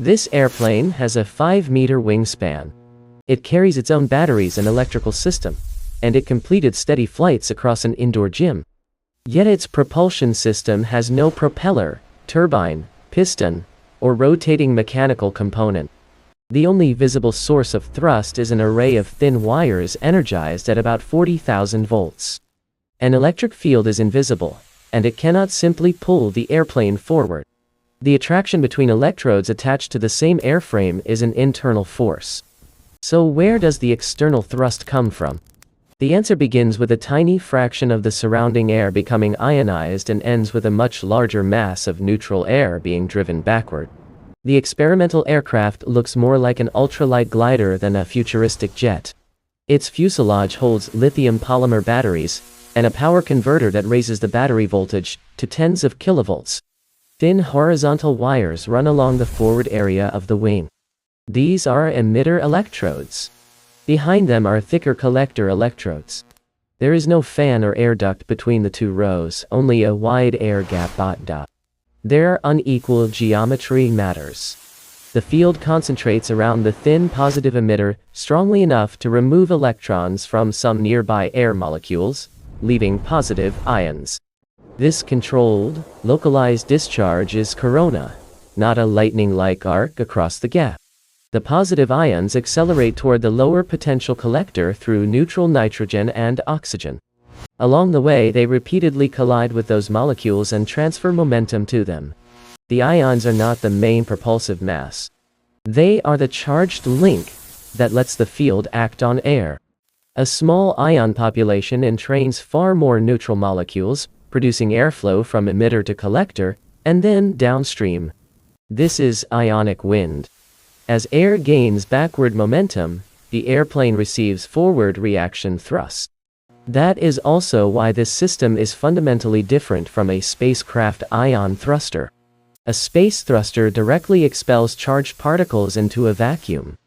This airplane has a 5-meter wingspan. It carries its own batteries and electrical system, and it completed steady flights across an indoor gym. Yet its propulsion system has no propeller, turbine, piston, or rotating mechanical component. The only visible source of thrust is an array of thin wires energized at about 40,000 volts. An electric field is invisible, and it cannot simply pull the airplane forward. The attraction between electrodes attached to the same airframe is an internal force. So where does the external thrust come from? The answer begins with a tiny fraction of the surrounding air becoming ionized and ends with a much larger mass of neutral air being driven backward. The experimental aircraft looks more like an ultralight glider than a futuristic jet. Its fuselage holds lithium polymer batteries, and a power converter that raises the battery voltage to tens of kilovolts. Thin horizontal wires run along the forward area of the wing. These are emitter electrodes. Behind them are thicker collector electrodes. There is no fan or air duct between the two rows, only a wide air gap. Their unequal geometry matters. The field concentrates around the thin positive emitter strongly enough to remove electrons from some nearby air molecules, leaving positive ions. This controlled, localized discharge is corona, not a lightning-like arc across the gap. The positive ions accelerate toward the lower potential collector through neutral nitrogen and oxygen. Along the way, they repeatedly collide with those molecules and transfer momentum to them. The ions are not the main propulsive mass. They are the charged link that lets the field act on air. A small ion population entrains far more neutral molecules, producing airflow from emitter to collector, and then downstream. This is Ionic-Wind. As air gains backward momentum, the airplane receives forward reaction thrust. That is also why this system is fundamentally different from a spacecraft ion thruster. A space thruster directly expels charged particles into a vacuum.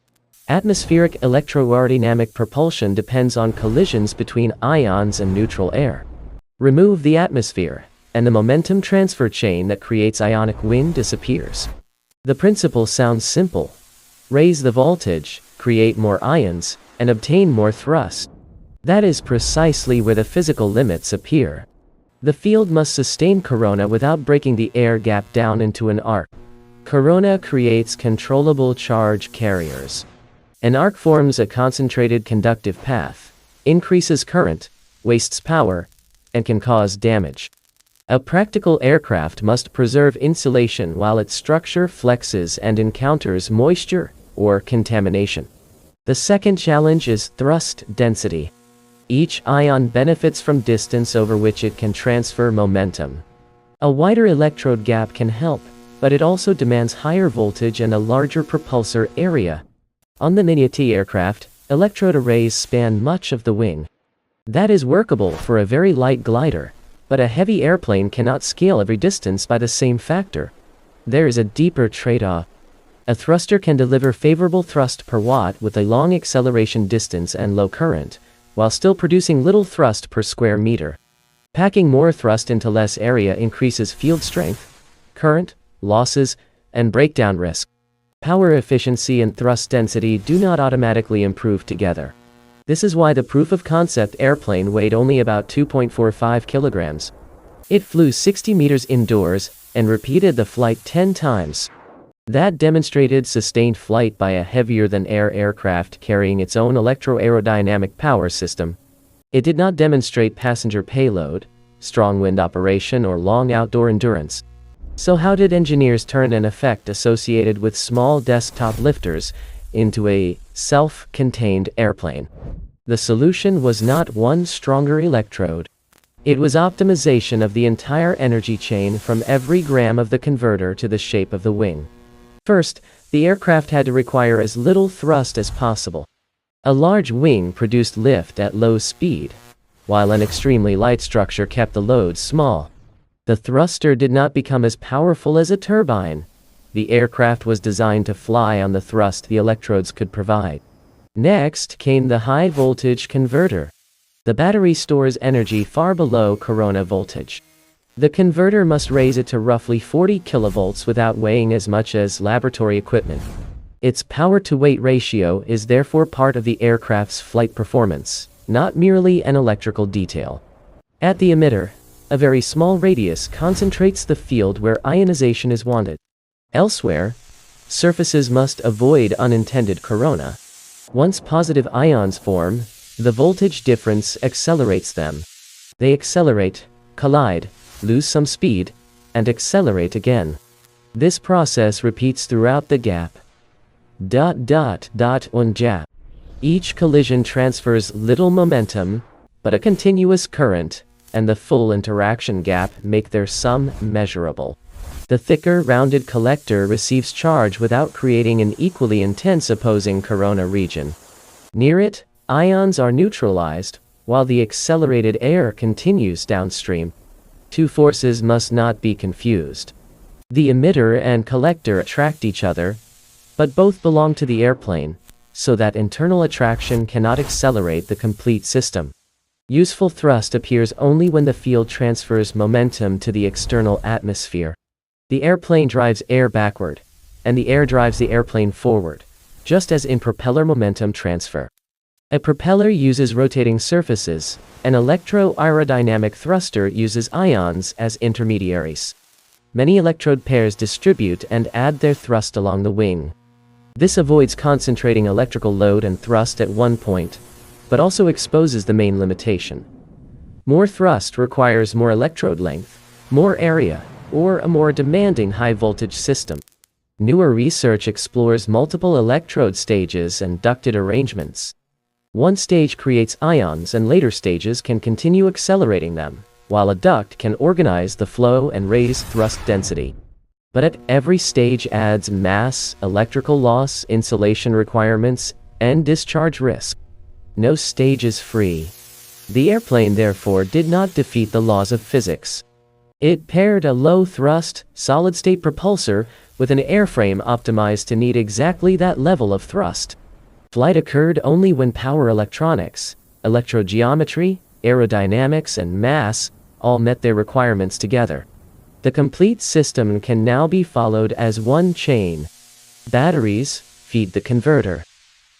Atmospheric electroaerodynamic propulsion depends on collisions between ions and neutral air. Remove the atmosphere, and the momentum transfer chain that creates ionic wind disappears. The principle sounds simple. Raise the voltage, create more ions, and obtain more thrust. That is precisely where the physical limits appear. The field must sustain corona without breaking the air gap down into an arc. Corona creates controllable charge carriers. An arc forms a concentrated conductive path, increases current, wastes power, and can cause damage. A practical aircraft must preserve insulation while its structure flexes and encounters moisture or contamination. The second challenge is thrust density. Each ion benefits from distance over which it can transfer momentum. A wider electrode gap can help, but it also demands higher voltage and a larger propulsor area. On the Mini-T aircraft, electrode arrays span much of the wing. That is workable for a very light glider, but a heavy airplane cannot scale every distance by the same factor. There is a deeper trade-off. A thruster can deliver favorable thrust per watt with a long acceleration distance and low current, while still producing little thrust per square meter. Packing more thrust into less area increases field strength, current, losses, and breakdown risk. Power efficiency and thrust density do not automatically improve together. This is why the proof-of-concept airplane weighed only about 2.45 kilograms. It flew 60 meters indoors and repeated the flight 10 times. That demonstrated sustained flight by a heavier-than-air aircraft carrying its own electroaerodynamic power system. It did not demonstrate passenger payload, strong wind operation, or long outdoor endurance. So how did engineers turn an effect associated with small desktop lifters into a self-contained airplane? The solution was not one stronger electrode. It was optimization of the entire energy chain from every gram of the converter to the shape of the wing. First, the aircraft had to require as little thrust as possible. A large wing produced lift at low speed, while an extremely light structure kept the load small. The thruster did not become as powerful as a turbine. The aircraft was designed to fly on the thrust the electrodes could provide. Next came the high-voltage converter. The battery stores energy far below corona voltage. The converter must raise it to roughly 40 kilovolts without weighing as much as laboratory equipment. Its power-to-weight ratio is therefore part of the aircraft's flight performance, not merely an electrical detail. At the emitter, a very small radius concentrates the field where ionization is wanted. Elsewhere, surfaces must avoid unintended corona. Once positive ions form, the voltage difference accelerates them. They accelerate, collide, lose some speed, and accelerate again. This process repeats throughout the gap. On gap. Each collision transfers little momentum, but a continuous current, and the full interaction gap make their sum measurable. The thicker, rounded collector receives charge without creating an equally intense opposing corona region. Near it, ions are neutralized, while the accelerated air continues downstream. Two forces must not be confused. The emitter and collector attract each other, but both belong to the airplane, so that internal attraction cannot accelerate the complete system. Useful thrust appears only when the field transfers momentum to the external atmosphere. The airplane drives air backward, and the air drives the airplane forward, just as in propeller momentum transfer. A propeller uses rotating surfaces, an electroaerodynamic thruster uses ions as intermediaries. Many electrode pairs distribute and add their thrust along the wing. This avoids concentrating electrical load and thrust at one point, but also exposes the main limitation. More thrust requires more electrode length, more area, or a more demanding high-voltage system. Newer research explores multiple electrode stages and ducted arrangements. One stage creates ions and later stages can continue accelerating them, while a duct can organize the flow and raise thrust density. But at every stage adds mass, electrical loss, insulation requirements, and discharge risk. No stage is free. The airplane therefore did not defeat the laws of physics. It paired a low-thrust, solid-state propulsor with an airframe optimized to need exactly that level of thrust. Flight occurred only when power electronics, electrogeometry, aerodynamics, and mass all met their requirements together. The complete system can now be followed as one chain. Batteries feed the converter.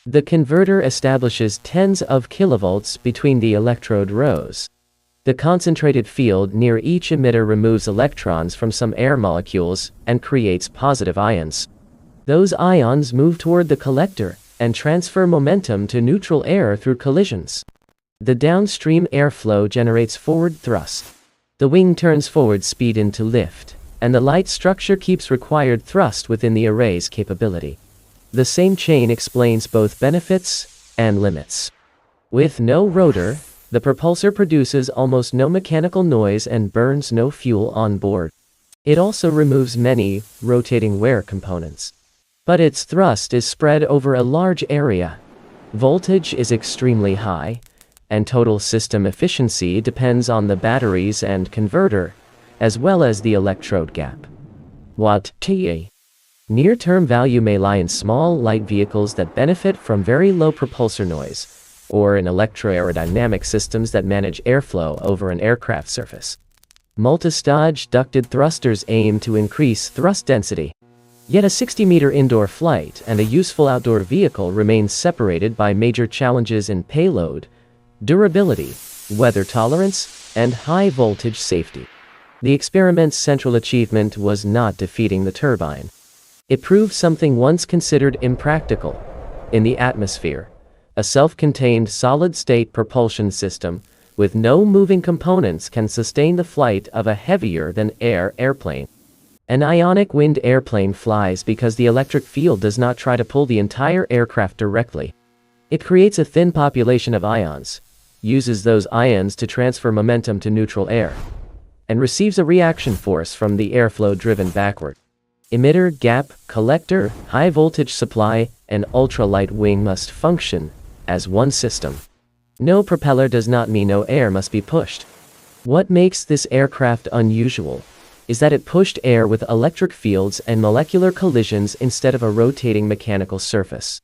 The converter establishes tens of kilovolts between the electrode rows. The concentrated field near each emitter removes electrons from some air molecules and creates positive ions. Those ions move toward the collector and transfer momentum to neutral air through collisions. The downstream airflow generates forward thrust. The wing turns forward speed into lift, and the light structure keeps required thrust within the array's capability. The same chain explains both benefits and limits. With no rotor, the propulsor produces almost no mechanical noise and burns no fuel on board. It also removes many rotating wear components. But its thrust is spread over a large area. Voltage is extremely high, and total system efficiency depends on the batteries and converter, as well as the electrode gap. Watt TA. Near-term value may lie in small, light vehicles that benefit from very low propulsor noise, or in electroaerodynamic systems that manage airflow over an aircraft surface. Multistage ducted thrusters aim to increase thrust density. Yet a 60-meter indoor flight and a useful outdoor vehicle remain separated by major challenges in payload, durability, weather tolerance, and high-voltage safety. The experiment's central achievement was not defeating the turbine. It proved something once considered impractical. In the atmosphere, a self-contained solid-state propulsion system with no moving components can sustain the flight of a heavier-than-air airplane. An Ionic-Wind airplane flies because the electric field does not try to pull the entire aircraft directly. It creates a thin population of ions, uses those ions to transfer momentum to neutral air, and receives a reaction force from the airflow driven backward. Emitter, gap, collector, high-voltage supply, and ultralight wing must function as one system. No propeller does not mean no air must be pushed. What makes this aircraft unusual is that it pushed air with electric fields and molecular collisions instead of a rotating mechanical surface.